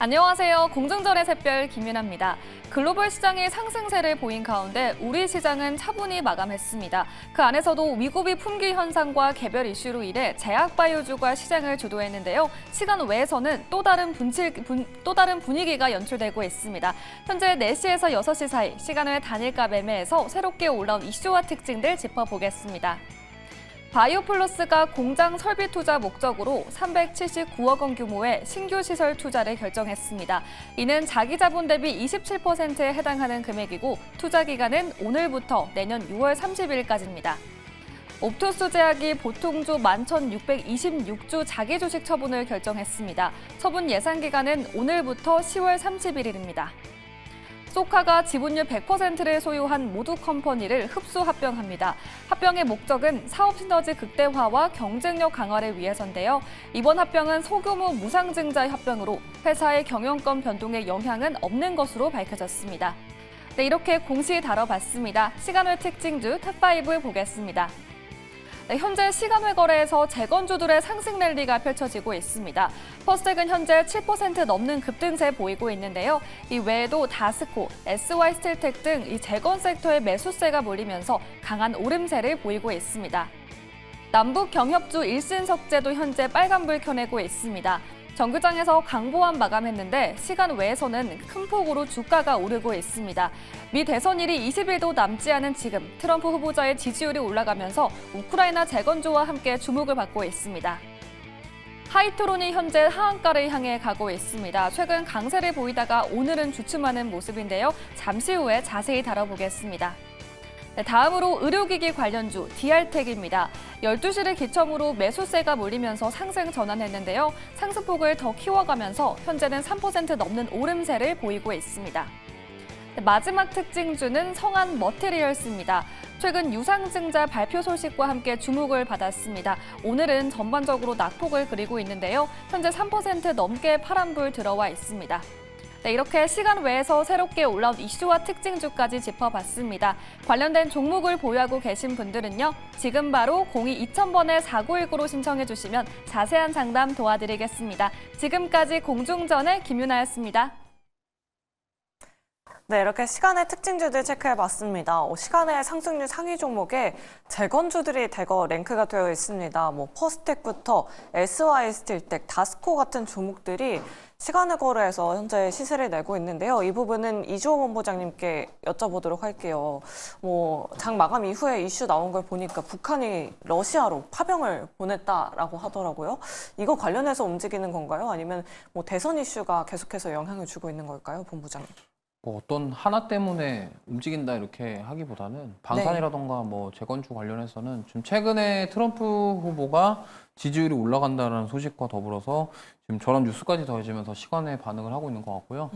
안녕하세요. 공정거래 샛별 김윤아입니다. 글로벌 시장이 상승세를 보인 가운데 우리 시장은 차분히 마감했습니다. 그 안에서도 위고비 품귀 현상과 개별 이슈로 인해 제약바이오주가 시장을 주도했는데요. 시간 외에서는 또 다른 분위기가 연출되고 있습니다. 현재 4시에서 6시 사이 시간 외 단일가 매매에서 새롭게 올라온 이슈와 특징들 짚어보겠습니다. 바이오플러스가 공장 설비 투자 목적으로 379억 원 규모의 신규 시설 투자를 결정했습니다. 이는 자기 자본 대비 27%에 해당하는 금액이고 투자 기간은 오늘부터 내년 6월 30일까지입니다. 옵토스 제약이 보통주 11,626주 자기 주식 처분을 결정했습니다. 처분 예상 기간은 오늘부터 10월 31일입니다. 소카가 지분율 100%를 소유한 모두 컴퍼니를 흡수 합병합니다. 합병의 목적은 사업 시너지 극대화와 경쟁력 강화를 위해서인데요. 이번 합병은 소규모 무상증자 합병으로 회사의 경영권 변동에 영향은 없는 것으로 밝혀졌습니다. 네, 이렇게 공시 다뤄봤습니다. 시간외 특징주 탑5 보겠습니다. 네, 현재 시간외 거래에서 재건주들의 상승 랠리가 펼쳐지고 있습니다. 퍼스텍은 현재 7% 넘는 급등세 보이고 있는데요. 이 외에도 다스코, SY스틸텍 등 이 재건 섹터의 매수세가 몰리면서 강한 오름세를 보이고 있습니다. 남북 경협주 일신석재도 현재 빨간불 켜내고 있습니다. 정규장에서 강보합 마감했는데 시간 외에서는 큰 폭으로 주가가 오르고 있습니다. 미 대선일이 20일도 남지 않은 지금 트럼프 후보자의 지지율이 올라가면서 우크라이나 재건주와 함께 주목을 받고 있습니다. 하이트론이 현재 하한가를 향해 가고 있습니다. 최근 강세를 보이다가 오늘은 주춤하는 모습인데요. 잠시 후에 자세히 다뤄보겠습니다. 네, 다음으로 의료기기 관련주 DR텍입니다. 12시를 기점으로 매수세가 몰리면서 상승 전환했는데요. 상승폭을 더 키워가면서 현재는 3% 넘는 오름세를 보이고 있습니다. 네, 마지막 특징주는 성한 머티리얼스입니다. 최근 유상증자 발표 소식과 함께 주목을 받았습니다. 오늘은 전반적으로 낙폭을 그리고 있는데요. 현재 3% 넘게 파란불 들어와 있습니다. 네, 이렇게 시간 외에서 새롭게 올라온 이슈와 특징주까지 짚어봤습니다. 관련된 종목을 보유하고 계신 분들은요. 지금 바로 02-2000번에 4919로 신청해 주시면 자세한 상담 도와드리겠습니다. 지금까지 공중전의 김윤아였습니다. 네, 이렇게 시간의 특징주들 체크해봤습니다. 시간의 상승률 상위 종목에 재건주들이 대거 랭크가 되어 있습니다. 퍼스텍부터 SY스틸텍, 다스코 같은 종목들이 시간의 거래에서 현재 시세를 내고 있는데요. 이 부분은 이주호 본부장님께 여쭤보도록 할게요. 장 마감 이후에 이슈 나온 걸 보니까 북한이 러시아로 파병을 보냈다라고 하더라고요. 이거 관련해서 움직이는 건가요? 아니면 대선 이슈가 계속해서 영향을 주고 있는 걸까요, 본부장님? 어떤 하나 때문에 움직인다 이렇게 하기보다는 방산이라던가 재건축 관련해서는 지금 최근에 트럼프 후보가 지지율이 올라간다는 소식과 더불어서 지금 저런 뉴스까지 더해지면서 시간에 반응을 하고 있는 것 같고요.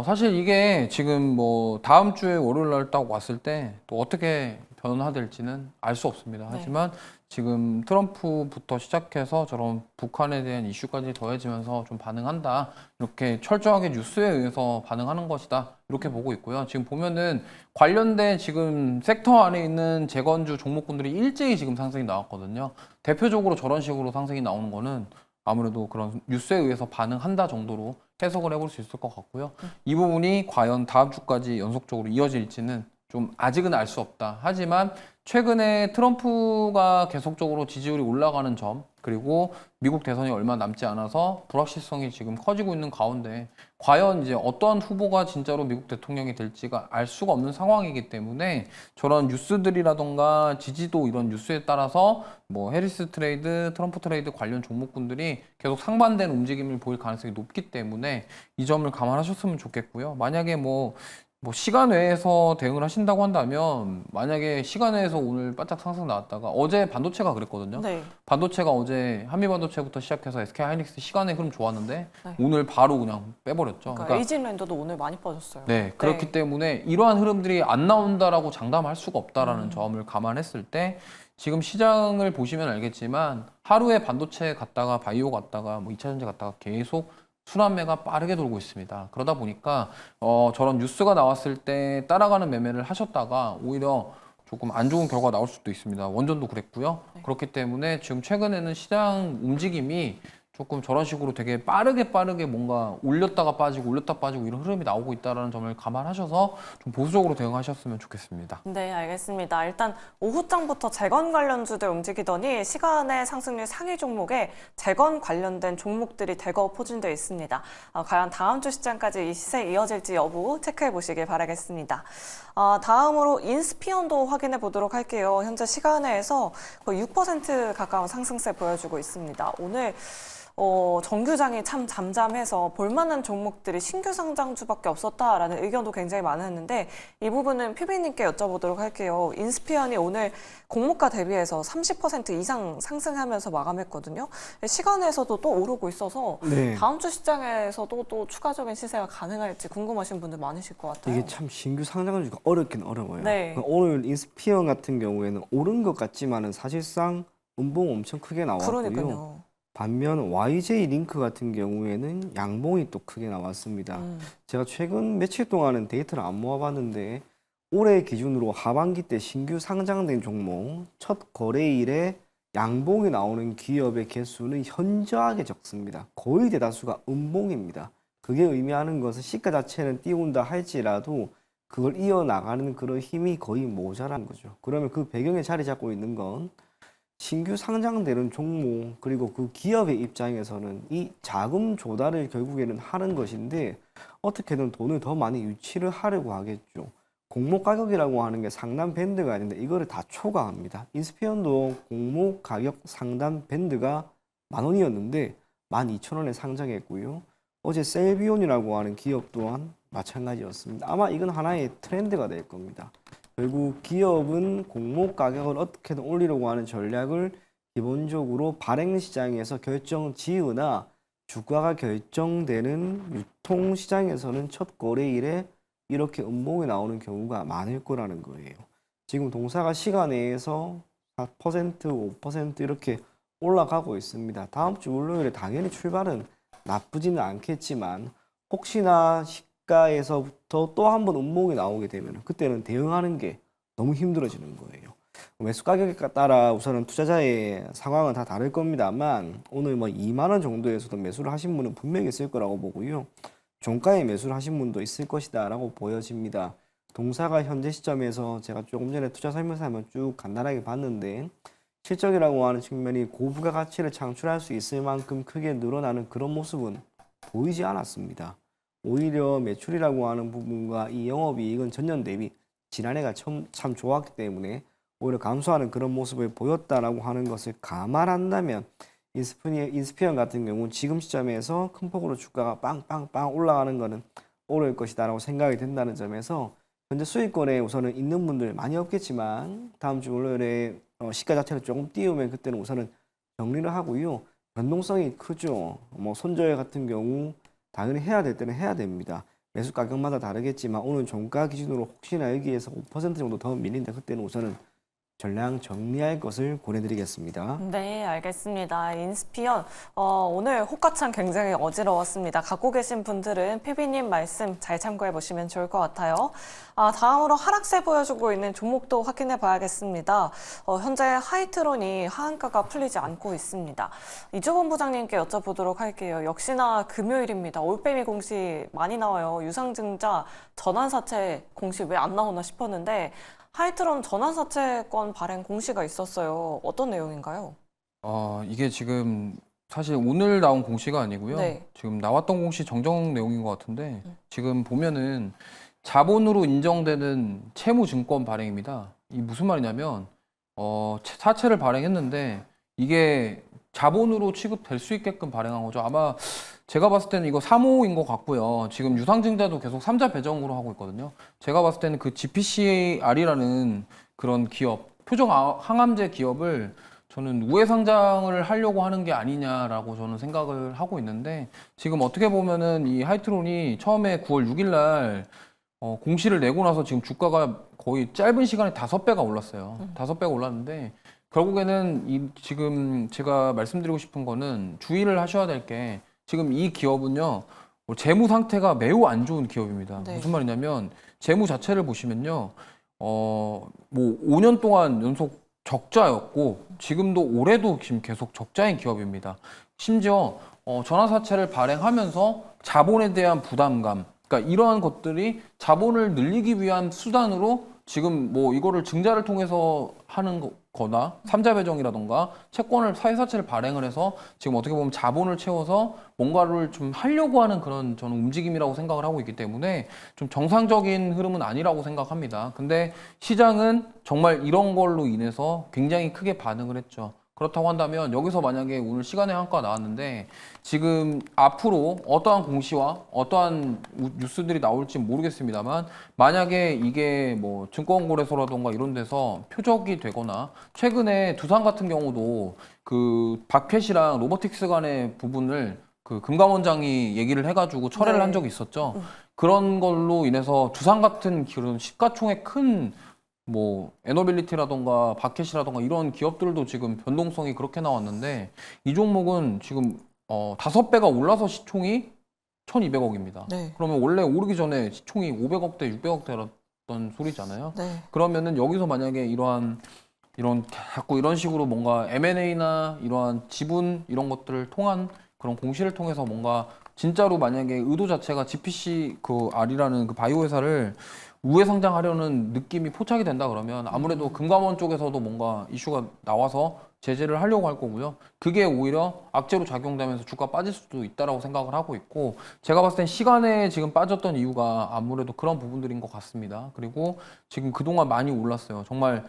사실 이게 지금 다음 주에 월요일 날 딱 왔을 때 또 어떻게 변화될지는 알 수 없습니다. 하지만 지금 트럼프부터 시작해서 저런 북한에 대한 이슈까지 더해지면서 좀 반응한다. 이렇게 철저하게 뉴스에 의해서 반응하는 것이다. 이렇게 보고 있고요. 지금 보면은 관련된 지금 섹터 안에 있는 재건주 종목군들이 일제히 지금 상승이 나왔거든요. 대표적으로 저런 식으로 상승이 나오는 거는 아무래도 그런 뉴스에 의해서 반응한다 정도로 해석을 해볼 수 있을 것 같고요. 이 부분이 과연 다음 주까지 연속적으로 이어질지는 좀 아직은 알 수 없다. 하지만 최근에 트럼프가 계속적으로 지지율이 올라가는 점, 그리고 미국 대선이 얼마 남지 않아서 불확실성이 지금 커지고 있는 가운데 과연 이제 어떠한 후보가 진짜로 미국 대통령이 될지가 알 수가 없는 상황이기 때문에 저런 뉴스들이라던가 지지도 이런 뉴스에 따라서 해리스 트레이드, 트럼프 트레이드 관련 종목군들이 계속 상반된 움직임을 보일 가능성이 높기 때문에 이 점을 감안하셨으면 좋겠고요. 만약에 시간 외에서 대응을 하신다고 한다면 만약에 시간 외에서 오늘 바짝 상승 나왔다가 어제 반도체가 그랬거든요. 네. 반도체가 어제 한미반도체부터 시작해서 SK하이닉스 시간의 흐름 좋았는데 오늘 바로 그냥 빼버렸죠. 그러니까 에이진랜더도 오늘 많이 빠졌어요. 네, 그렇기 때문에 이러한 흐름들이 안 나온다라고 장담할 수가 없다라는 점을 감안했을 때 지금 시장을 보시면 알겠지만 하루에 반도체 갔다가 바이오 갔다가 2차전지 갔다가 계속 순환매가 빠르게 돌고 있습니다. 그러다 보니까 저런 뉴스가 나왔을 때 따라가는 매매를 하셨다가 오히려 조금 안 좋은 결과가 나올 수도 있습니다. 원전도 그랬고요. 그렇기 때문에 지금 최근에는 시장 움직임이 조금 저런 식으로 되게 빠르게 뭔가 올렸다가 빠지고 이런 흐름이 나오고 있다는 점을 감안하셔서 좀 보수적으로 대응하셨으면 좋겠습니다. 네, 알겠습니다. 일단 오후장부터 재건 관련주들 움직이더니 시간의 상승률 상위 종목에 재건 관련된 종목들이 대거 포진되어 있습니다. 과연 다음 주 시장까지 이 시세 이어질지 여부 체크해 보시길 바라겠습니다. 다음으로 인스피언도 확인해 보도록 할게요. 현재 시간에서 거의 6% 가까운 상승세 보여주고 있습니다. 오늘 정규장이 참 잠잠해서 볼만한 종목들이 신규 상장주밖에 없었다라는 의견도 굉장히 많았는데 이 부분은 피비님께 여쭤보도록 할게요. 인스피언이 오늘 공모가 대비해서 30% 이상 상승하면서 마감했거든요. 시간에서도 또 오르고 있어서 네. 다음 주 시장에서도 또 추가적인 시세가 가능할지 궁금하신 분들 많으실 것 같아요. 이게 참 신규 상장주가 어렵긴 어려워요. 네. 오늘 인스피언 같은 경우에는 오른 것 같지만은 사실상 음봉 엄청 크게 나왔고요. 그러니까요. 반면 YJ 링크 같은 경우에는 양봉이 또 크게 나왔습니다. 제가 최근 며칠 동안은 데이터를 안 모아봤는데 올해 기준으로 하반기 때 신규 상장된 종목 첫 거래일에 양봉이 나오는 기업의 개수는 현저하게 적습니다. 거의 대다수가 음봉입니다. 그게 의미하는 것은 시가 자체는 띄운다 할지라도 그걸 이어나가는 그런 힘이 거의 모자란 거죠. 그러면 그 배경에 자리 잡고 있는 건 신규 상장되는 종목 그리고 그 기업의 입장에서는 이 자금 조달을 결국에는 하는 것인데 어떻게든 돈을 더 많이 유치를 하려고 하겠죠. 공모 가격이라고 하는 게 상단 밴드가 있는데 이거를 다 초과합니다. 인스피언도 공모 가격 상단 밴드가 10,000원이었는데 12,000원에 상장했고요. 어제 셀비온이라고 하는 기업 또한 마찬가지였습니다. 아마 이건 하나의 트렌드가 될 겁니다. 결국 기업은 공모 가격을 어떻게든 올리려고 하는 전략을 기본적으로 발행시장에서 결정 지으나 주가가 결정되는 유통시장에서는 첫 거래일에 이렇게 음봉이 나오는 경우가 많을 거라는 거예요. 지금 동사가 시간 내에서 4%, 5% 이렇게 올라가고 있습니다. 다음 주 월요일에 당연히 출발은 나쁘지는 않겠지만 혹시나 시가에서부터 또 한 번 음봉이 나오게 되면 그때는 대응하는 게 너무 힘들어지는 거예요. 매수 가격에 따라 우선은 투자자의 상황은 다 다를 겁니다만 오늘 뭐 2만 원 정도에서도 매수를 하신 분은 분명히 있을 거라고 보고요. 종가에 매수를 하신 분도 있을 것이다 라고 보여집니다. 동사가 현재 시점에서 제가 조금 전에 투자 설명서 한번 쭉 간단하게 봤는데 실적이라고 하는 측면이 고부가 가치를 창출할 수 있을 만큼 크게 늘어나는 그런 모습은 보이지 않았습니다. 오히려 매출이라고 하는 부분과 이 영업이익은 전년 대비 지난해가 참 좋았기 때문에 오히려 감소하는 그런 모습을 보였다라고 하는 것을 감안한다면 인스피언 같은 경우는 지금 시점에서 큰 폭으로 주가가 빵빵빵 올라가는 것은 오를 것이다 라고 생각이 된다는 점에서 현재 수익권에 우선은 있는 분들 많이 없겠지만 다음 주 월요일에 시가 자체를 조금 띄우면 그때는 우선은 정리를 하고요. 변동성이 크죠. 뭐 손절 같은 경우 당연히 해야 될 때는 해야 됩니다. 매수 가격마다 다르겠지만 오늘 종가 기준으로 혹시나 여기에서 5% 정도 더 밀린다 그때는 우선은 전량 정리할 것을 권해드리겠습니다. 네, 알겠습니다. 인스피언, 오늘 호가창 굉장히 어지러웠습니다. 갖고 계신 분들은 피비님 말씀 잘 참고해 보시면 좋을 것 같아요. 다음으로 하락세 보여주고 있는 종목도 확인해 봐야겠습니다. 현재 하이트론이 하한가가 풀리지 않고 있습니다. 이주범 부장님께 여쭤보도록 할게요. 역시나 금요일입니다. 올빼미 공시 많이 나와요. 유상증자 전환사채 공시 왜 안 나오나 싶었는데 하이트론 전환사채권 발행 공시가 있었어요. 어떤 내용인가요? 이게 지금 사실 오늘 나온 공시가 아니고요. 네. 지금 나왔던 공시 정정 내용인 것 같은데 지금 보면은 자본으로 인정되는 채무증권 발행입니다. 이 무슨 말이냐면 사채를 발행했는데 이게 자본으로 취급될 수 있게끔 발행한 거죠. 아마 제가 봤을 때는 이거 3호인 것 같고요. 지금 유상증자도 계속 3자 배정으로 하고 있거든요. 제가 봤을 때는 그 GPCR이라는 그런 기업, 표적 항암제 기업을 저는 우회 상장을 하려고 하는 게 아니냐라고 저는 생각을 하고 있는데 지금 어떻게 보면은 이 하이트론이 처음에 9월 6일 날 공시를 내고 나서 지금 주가가 거의 짧은 시간에 5배가 올랐어요. 5배가 올랐는데 결국에는 지금 제가 말씀드리고 싶은 거는 주의를 하셔야 될 게 지금 이 기업은요 재무 상태가 매우 안 좋은 기업입니다. 네. 무슨 말이냐면 재무 자체를 보시면요 뭐 5년 동안 연속 적자였고 지금도 올해도 지금 계속 적자인 기업입니다. 심지어 전환사채를 발행하면서 자본에 대한 부담감, 그러니까 이러한 것들이 자본을 늘리기 위한 수단으로 지금 뭐 이거를 증자를 통해서 하는 거나 삼자 배정이라던가 채권을 사회사채를 발행을 해서 지금 어떻게 보면 자본을 채워서 뭔가를 좀 하려고 하는 그런 저는 움직임이라고 생각을 하고 있기 때문에 좀 정상적인 흐름은 아니라고 생각합니다. 근데 시장은 정말 이런 걸로 인해서 굉장히 크게 반응을 했죠. 그렇다고 한다면 여기서 만약에 오늘 시간의 한가 나왔는데 지금 앞으로 어떠한 공시와 어떠한 뉴스들이 나올지 모르겠습니다만 만약에 이게 뭐 증권거래소라던가 이런 데서 표적이 되거나 최근에 두산 같은 경우도 그 박회시랑 로보틱스 간의 부분을 그 금감원장이 얘기를 해가지고 철회를 네. 한 적이 있었죠. 그런 걸로 인해서 두산 같은 그런 시가총액 큰 뭐 에너빌리티라던가 바켓이라던가 이런 기업들도 지금 변동성이 그렇게 나왔는데 이 종목은 지금 5배가 올라서 시총이 1,200억입니다. 네. 그러면 원래 오르기 전에 시총이 500억대, 600억대였던 소리잖아요. 네. 그러면은 여기서 만약에 이런 자꾸 이런 식으로 뭔가 M&A나 이러한 지분 이런 것들을 통한 그런 공시를 통해서 뭔가 진짜로 만약에 의도 자체가 GPC 그 R이라는 그 바이오 회사를 우회 상장하려는 느낌이 포착이 된다 그러면 아무래도 금감원 쪽에서도 뭔가 이슈가 나와서 제재를 하려고 할 거고요. 그게 오히려 악재로 작용되면서 주가 빠질 수도 있다라고 생각을 하고 있고 제가 봤을 땐 시간에 지금 빠졌던 이유가 아무래도 그런 부분들인 것 같습니다. 그리고 지금 그동안 많이 올랐어요. 정말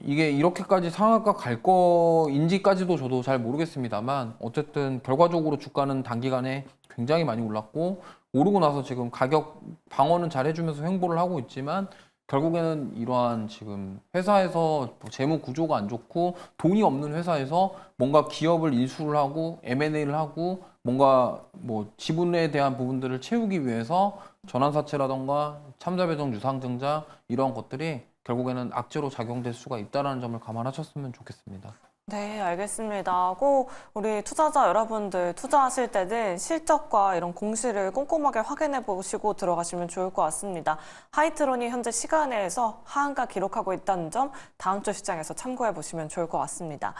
이게 이렇게까지 상한가 갈 거인지까지도 저도 잘 모르겠습니다만 어쨌든 결과적으로 주가는 단기간에 굉장히 많이 올랐고 오르고 나서 지금 가격 방어는 잘 해주면서 횡보를 하고 있지만 결국에는 이러한 지금 회사에서 재무 구조가 안 좋고 돈이 없는 회사에서 뭔가 기업을 인수를 하고 M&A를 하고 뭔가 뭐 지분에 대한 부분들을 채우기 위해서 전환사채라던가 참자배정 유상증자 이러한 것들이 결국에는 악재로 작용될 수가 있다는 점을 감안하셨으면 좋겠습니다. 네, 알겠습니다. 꼭 우리 투자자 여러분들 투자하실 때는 실적과 이런 공시를 꼼꼼하게 확인해 보시고 들어가시면 좋을 것 같습니다. 하이트론이 현재 시간에서 하한가 기록하고 있다는 점 다음 주 시장에서 참고해 보시면 좋을 것 같습니다.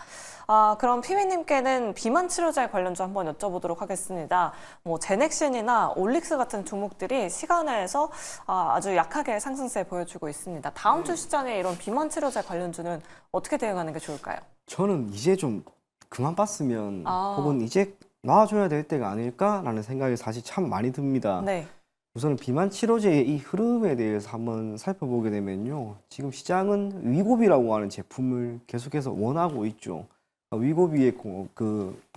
그럼 피비님께는 비만 치료제 관련주 한번 여쭤보도록 하겠습니다. 뭐 제넥신이나 올릭스 같은 종목들이 시간에서 아주 약하게 상승세 보여주고 있습니다. 다음 주 시장에 이런 비만 치료제 관련주는 어떻게 대응하는 게 좋을까요? 저는 이제 좀 그만 봤으면 아. 혹은 이제 놔줘야 될 때가 아닐까라는 생각이 사실 참 많이 듭니다. 네. 우선은 비만 치료제의 이 흐름에 대해서 한번 살펴보게 되면요. 지금 시장은 위고비라고 하는 제품을 계속해서 원하고 있죠. 위고비의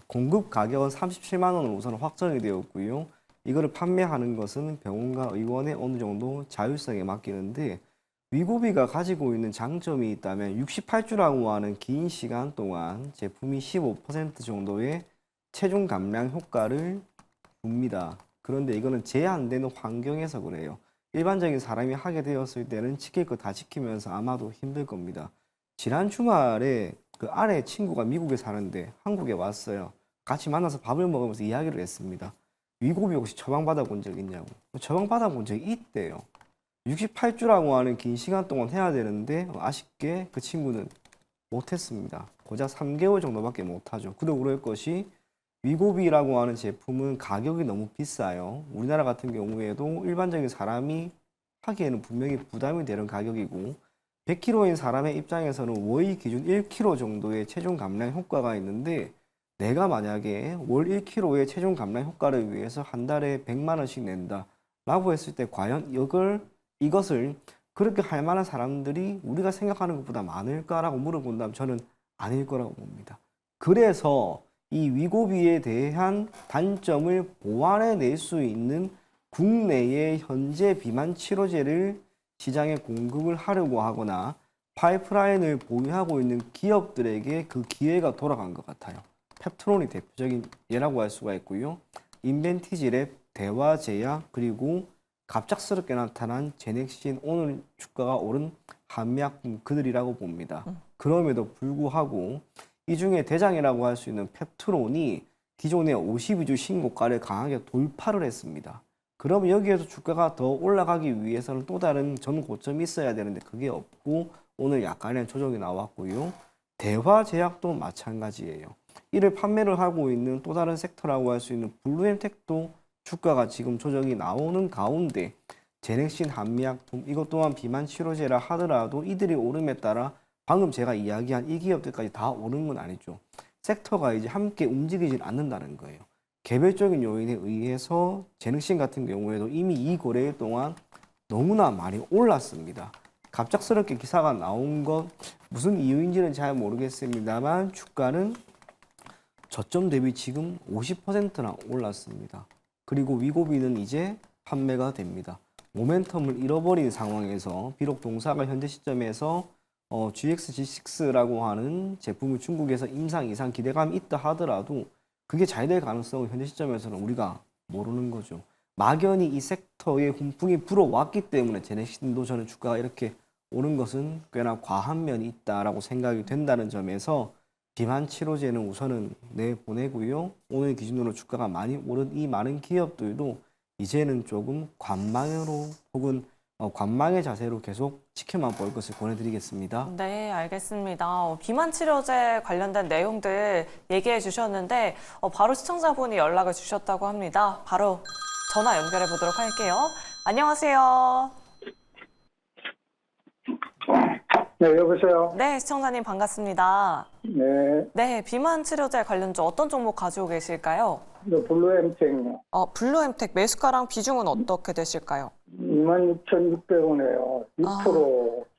공급 가격은 37만 원으로 우선 확정이 되었고요. 이거를 판매하는 것은 병원과 의원의 어느 정도 자율성에 맡기는데 위고비가 가지고 있는 장점이 있다면 68주라고 하는 긴 시간 동안 제품이 15% 정도의 체중 감량 효과를 줍니다. 그런데 이거는 제한되는 환경에서 그래요. 일반적인 사람이 하게 되었을 때는 지킬 거 다 지키면서 아마도 힘들 겁니다. 지난 주말에 그 아내 친구가 미국에 사는데 한국에 왔어요. 같이 만나서 밥을 먹으면서 이야기를 했습니다. 위고비 혹시 처방받아 본 적 있냐고. 처방받아 본 적이 있대요. 68주라고 하는 긴 시간 동안 해야 되는데 아쉽게 그 친구는 못했습니다. 고작 3개월 정도밖에 못하죠. 그도 그럴 것이 위고비라고 하는 제품은 가격이 너무 비싸요. 우리나라 같은 경우에도 일반적인 사람이 하기에는 분명히 부담이 되는 가격이고 100kg인 사람의 입장에서는 월 기준 1kg 정도의 체중 감량 효과가 있는데 내가 만약에 월 1kg의 체중 감량 효과를 위해서 한 달에 100만 원씩 낸다 라고 했을 때 과연 이것을 그렇게 할 만한 사람들이 우리가 생각하는 것보다 많을까라고 물어본다면 저는 아닐 거라고 봅니다. 그래서 이 위고비에 대한 단점을 보완해낼 수 있는 국내의 현재 비만 치료제를 시장에 공급을 하려고 하거나 파이프라인을 보유하고 있는 기업들에게 그 기회가 돌아간 것 같아요. 펩트론이 대표적인 예라고 할 수가 있고요. 인벤티지랩, 대화제약, 그리고 갑작스럽게 나타난 제넥신, 오늘 주가가 오른 한미약품 그들이라고 봅니다. 그럼에도 불구하고 이 중에 대장이라고 할 수 있는 펩트론이 기존의 52주 신고가를 강하게 돌파를 했습니다. 그럼 여기에서 주가가 더 올라가기 위해서는 또 다른 전 고점이 있어야 되는데 그게 없고 오늘 약간의 조정이 나왔고요. 대화제약도 마찬가지예요. 이를 판매를 하고 있는 또 다른 섹터라고 할 수 있는 블루엠텍도 주가가 지금 조정이 나오는 가운데 제넥신, 한미약품 이것 또한 비만 치료제라 하더라도 이들이 오름에 따라 방금 제가 이야기한 이 기업들까지 다 오른 건 아니죠. 섹터가 이제 함께 움직이질 않는다는 거예요. 개별적인 요인에 의해서 제넥신 같은 경우에도 이미 이 거래일 동안 너무나 많이 올랐습니다. 갑작스럽게 기사가 나온 것 무슨 이유인지는 잘 모르겠습니다만 주가는 저점 대비 지금 50%나 올랐습니다. 그리고 위고비는 이제 판매가 됩니다. 모멘텀을 잃어버린 상황에서 비록 동사가 현재 시점에서 GX-G6라고 하는 제품을 중국에서 임상 이상 기대감이 있다 하더라도 그게 잘 될 가능성은 현재 시점에서는 우리가 모르는 거죠. 막연히 이 섹터에 훈풍이 불어왔기 때문에 제넥신도 저는 주가가 이렇게 오른 것은 꽤나 과한 면이 있다라고 생각이 된다는 점에서 비만 치료제는 우선은 내보내고요. 오늘 기준으로 주가가 많이 오른 이 많은 기업들도 이제는 조금 관망으로 혹은 관망의 자세로 계속 지켜만 볼 것을 권해드리겠습니다. 네, 알겠습니다. 비만 치료제 관련된 내용들 얘기해 주셨는데 바로 시청자분이 연락을 주셨다고 합니다. 바로 전화 연결해 보도록 할게요. 안녕하세요. 네, 여보세요? 네, 시청자님 반갑습니다. 네, 네, 비만 치료제 관련주 어떤 종목 가지고 계실까요? 블루엠텍 블루엠텍 매수가랑 비중은 어떻게 되실까요? 26,600원에요. 6% 아.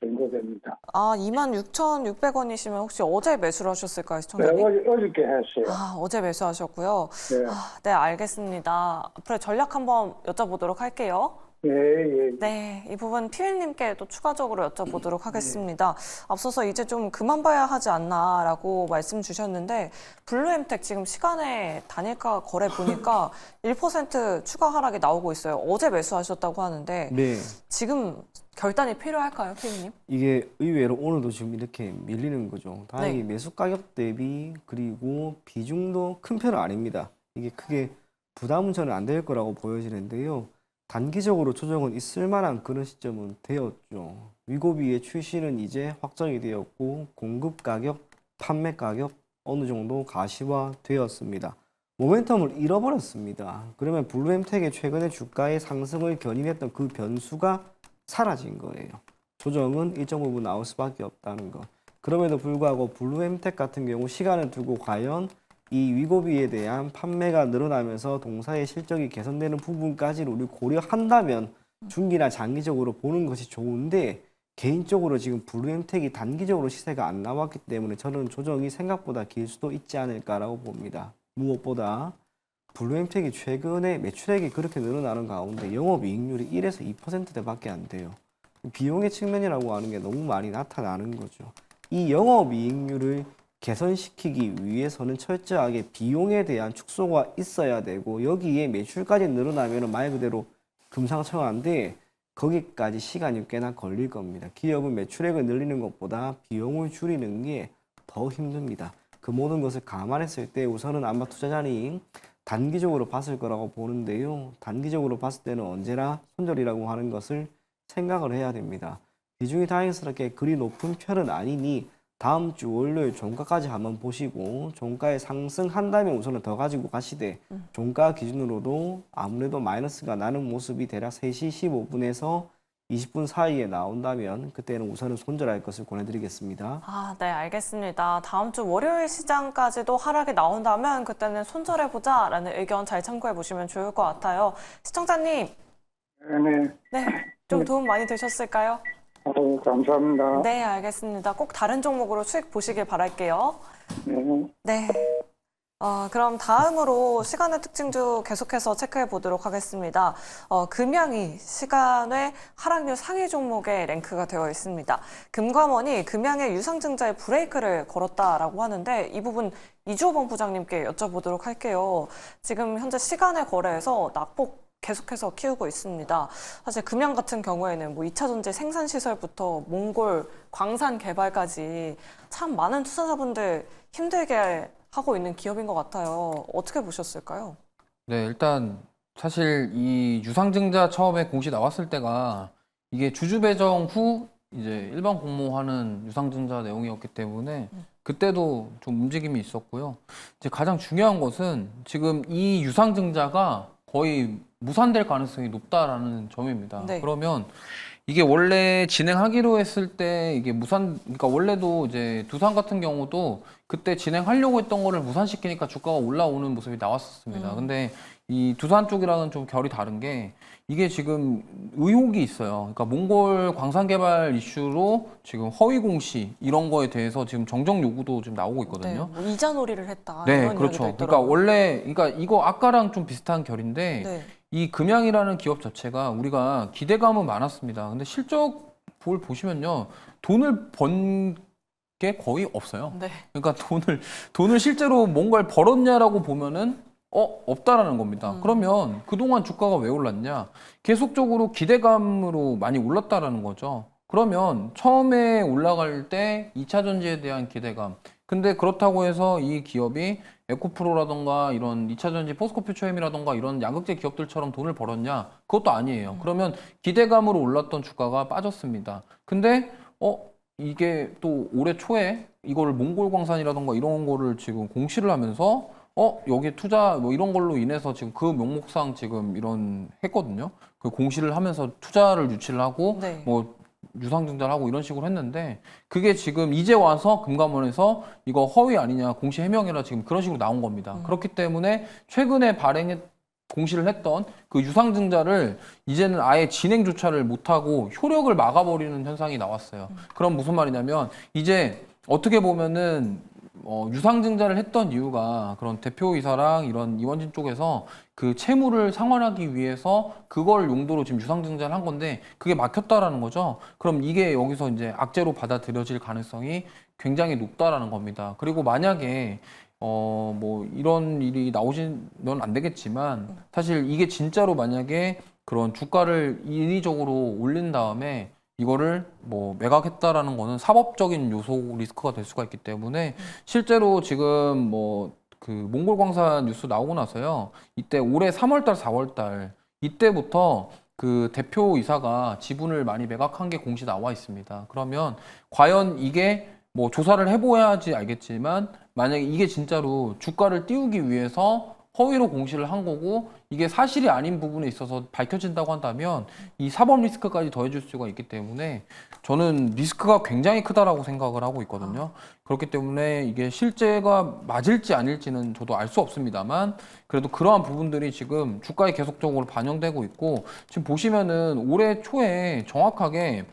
정도 됩니다. 26,600원이시면 혹시 어제 매수를 하셨을까요, 네, 시청자님? 어저께 했어요. 어제 매수하셨고요. 네, 네, 알겠습니다. 앞으로 전략 한번 여쭤보도록 할게요. 예, 예. 네, 이 부분 피디님께 또 추가적으로 여쭤보도록 하겠습니다. 앞서서 이제 좀 그만 봐야 하지 않나라고 말씀 주셨는데 블루엠텍 지금 시간에 단일가 거래 보니까 1% 추가 하락이 나오고 있어요. 어제 매수하셨다고 하는데 네, 지금 결단이 필요할까요, 피디님? 이게 의외로 오늘도 지금 이렇게 밀리는 거죠. 다행히 네. 매수 가격 대비 그리고 비중도 큰 편은 아닙니다. 이게 크게 부담은 저는 안 될 거라고 보여지는데요. 단기적으로 조정은 있을 만한 그런 시점은 되었죠. 위고비의 출시는 이제 확정이 되었고 공급 가격, 판매 가격 어느 정도 가시화되었습니다. 모멘텀을 잃어버렸습니다. 그러면 블루엠텍의 최근의 주가의 상승을 견인했던 그 변수가 사라진 거예요. 조정은 일정 부분 나올 수밖에 없다는 것. 그럼에도 불구하고 블루엠텍 같은 경우 시간을 두고 과연 이 위고비에 대한 판매가 늘어나면서 동사의 실적이 개선되는 부분까지를 우리 고려한다면 중기나 장기적으로 보는 것이 좋은데 개인적으로 지금 블루엠텍이 단기적으로 시세가 안 나왔기 때문에 저는 조정이 생각보다 길 수도 있지 않을까라고 봅니다. 무엇보다 블루엠텍이 최근에 매출액이 그렇게 늘어나는 가운데 영업이익률이 1에서 2%대밖에 안 돼요. 비용의 측면이라고 하는 게 너무 많이 나타나는 거죠. 이 영업이익률을 개선시키기 위해서는 철저하게 비용에 대한 축소가 있어야 되고 여기에 매출까지 늘어나면 말 그대로 금상첨화인데 거기까지 시간이 꽤나 걸릴 겁니다. 기업은 매출액을 늘리는 것보다 비용을 줄이는 게 더 힘듭니다. 그 모든 것을 감안했을 때 우선은 아마 투자자니 단기적으로 봤을 거라고 보는데요. 단기적으로 봤을 때는 언제나 손절이라고 하는 것을 생각을 해야 됩니다. 비중이 다행스럽게 그리 높은 편은 아니니 다음 주 월요일 종가까지 한번 보시고 종가에 상승한다면 우선은 더 가지고 가시되 종가 기준으로도 아무래도 마이너스가 나는 모습이 대략 3시 15분에서 20분 사이에 나온다면 그때는 우선은 손절할 것을 권해드리겠습니다. 네, 알겠습니다. 다음 주 월요일 시장까지도 하락이 나온다면 그때는 손절해보자라는 의견 잘 참고해 보시면 좋을 것 같아요. 시청자님, 네, 네, 좀 도움 많이 되셨을까요? 감사합니다. 네, 알겠습니다. 꼭 다른 종목으로 수익 보시길 바랄게요. 네. 네. 그럼 다음으로 시간의 특징주 계속해서 체크해 보도록 하겠습니다. 금양이 시간의 하락률 상위 종목에 랭크가 되어 있습니다. 금감원이 금양의 유상증자에 브레이크를 걸었다라고 하는데 이 부분 이주호 부장님께 여쭤보도록 할게요. 지금 현재 시간의 거래에서 낙폭 계속해서 키우고 있습니다. 사실 금양 같은 경우에는 뭐 2차 전지 생산 시설부터 몽골 광산 개발까지 참 많은 투자자분들 힘들게 하고 있는 기업인 것 같아요. 어떻게 보셨을까요? 네, 일단 사실 이 유상증자 처음에 공시 나왔을 때가 이게 주주 배정 후 이제 일반 공모하는 유상증자 내용이었기 때문에 그때도 좀 움직임이 있었고요. 이제 가장 중요한 것은 지금 이 유상증자가 거의 무산될 가능성이 높다라는 점입니다. 네. 그러면 이게 원래 진행하기로 했을 때 이게 그러니까 원래도 이제 두산 같은 경우도 그때 진행하려고 했던 거를 무산시키니까 주가가 올라오는 모습이 나왔었습니다. 근데 이 두산 쪽이랑은 좀 결이 다른 게 이게 지금 의혹이 있어요. 그러니까 몽골 광산 개발 이슈로 지금 허위 공시 이런 거에 대해서 지금 정정 요구도 지금 나오고 있거든요. 뭐 이자 놀이를 했다. 네, 이런 그렇죠. 이야기도 그러니까 있더라고요. 그러니까 이거 아까랑 좀 비슷한 결인데 네. 이 금양이라는 기업 자체가 우리가 기대감은 많았습니다. 근데 실적 보시면요. 돈을 번 게 거의 없어요. 네. 그러니까 돈을 실제로 뭔가를 벌었냐라고 보면은 없다라는 겁니다. 그러면 그동안 주가가 왜 올랐냐? 계속적으로 기대감으로 많이 올랐다라는 거죠. 그러면 처음에 올라갈 때 2차 전지에 대한 기대감. 근데 그렇다고 해서 이 기업이 에코프로라던가 이런 2차 전지 포스코퓨처엠이라던가 이런 양극재 기업들처럼 돈을 벌었냐? 그것도 아니에요. 그러면 기대감으로 올랐던 주가가 빠졌습니다. 근데 이게 또 올해 초에 이거를 몽골 광산이라던가 이런 거를 지금 공시를 하면서 여기에 투자 뭐 이런 걸로 인해서 지금 그 명목상 지금 이런 했거든요. 그 공시를 하면서 투자를 유치를 하고 네. 뭐 유상증자를 하고 이런 식으로 했는데 그게 지금 이제 와서 금감원에서 이거 허위 아니냐 공시 해명해라 지금 그런 식으로 나온 겁니다. 그렇기 때문에 최근에 공시를 했던 그 유상증자를 이제는 아예 진행조차를 못하고 효력을 막아버리는 현상이 나왔어요. 그럼 무슨 말이냐면 이제 어떻게 보면은 유상증자를 했던 이유가 그런 대표이사랑 이런 이원진 쪽에서 그 채무를 상환하기 위해서 그걸 용도로 지금 유상증자를 한 건데 그게 막혔다라는 거죠. 그럼 이게 여기서 이제 악재로 받아들여질 가능성이 굉장히 높다라는 겁니다. 그리고 만약에 뭐 이런 일이 나오시면 안 되겠지만 사실 이게 진짜로 만약에 그런 주가를 인위적으로 올린 다음에 이거를 뭐 매각했다라는 거는 사법적인 요소 리스크가 될 수가 있기 때문에 실제로 지금 뭐 그 몽골 광산 뉴스 나오고 나서요. 이때 올해 3월달, 4월달 이때부터 그 대표이사가 지분을 많이 매각한 게 공시 나와 있습니다. 그러면 과연 이게 뭐 조사를 해봐야지 알겠지만 만약에 이게 진짜로 주가를 띄우기 위해서 허위로 공시를 한 거고 이게 사실이 아닌 부분에 있어서 밝혀진다고 한다면 이 사법 리스크까지 더해줄 수가 있기 때문에 저는 리스크가 굉장히 크다라고 생각을 하고 있거든요. 그렇기 때문에 이게 실제가 맞을지 아닐지는 저도 알 수 없습니다만 그래도 그러한 부분들이 지금 주가에 계속적으로 반영되고 있고 지금 보시면은 올해 초에 정확하게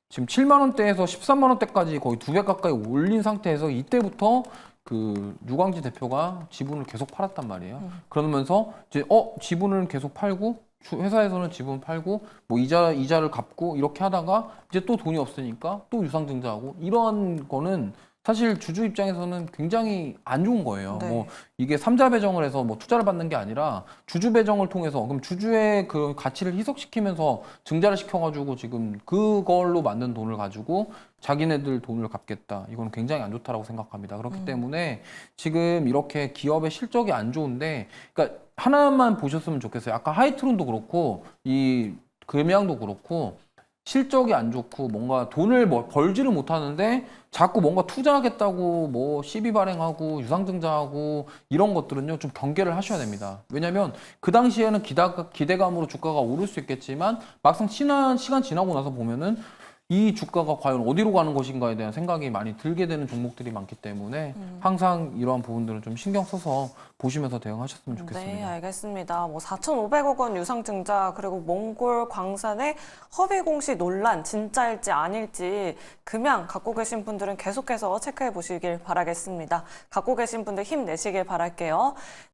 지금 7만 원대에서 13만 원대까지 거의 2배 가까이 올린 상태에서 이때부터 그 유광지 대표가 지분을 계속 팔았단 말이에요. 그러면서 이제 지분을 계속 팔고 회사에서는 지분 팔고 뭐 이자를 갚고 이렇게 하다가 이제 또 돈이 없으니까 또 유상증자하고 이런 거는 사실 주주 입장에서는 굉장히 안 좋은 거예요. 네. 뭐 이게 삼자 배정을 해서 뭐 투자를 받는 게 아니라 주주 배정을 통해서 그럼 주주의 그 가치를 희석시키면서 증자를 시켜가지고 지금 그걸로 만든 돈을 가지고 자기네들 돈을 갚겠다. 이건 굉장히 안 좋다라고 생각합니다. 그렇기 때문에 지금 이렇게 기업의 실적이 안 좋은데, 그러니까 하나만 보셨으면 좋겠어요. 아까 하이트론도 그렇고 이 금양도 그렇고 실적이 안 좋고 뭔가 돈을 벌지를 못하는데 자꾸 뭔가 투자하겠다고 뭐 시비 발행하고 유상증자하고 이런 것들은요 좀 경계를 하셔야 됩니다. 왜냐하면 그 당시에는 기대감으로 주가가 오를 수 있겠지만 막상 시간 지나고 나서 보면은 이 주가가 과연 어디로 가는 것인가에 대한 생각이 많이 들게 되는 종목들이 많기 때문에 항상 이러한 부분들은 좀 신경 써서 보시면서 대응하셨으면 좋겠습니다. 네, 알겠습니다. 뭐 4,500억 원 유상증자 그리고 몽골 광산의 허위 공시 논란 진짜일지 아닐지 금양 갖고 계신 분들은 계속해서 체크해 보시길 바라겠습니다. 갖고 계신 분들 힘내시길 바랄게요.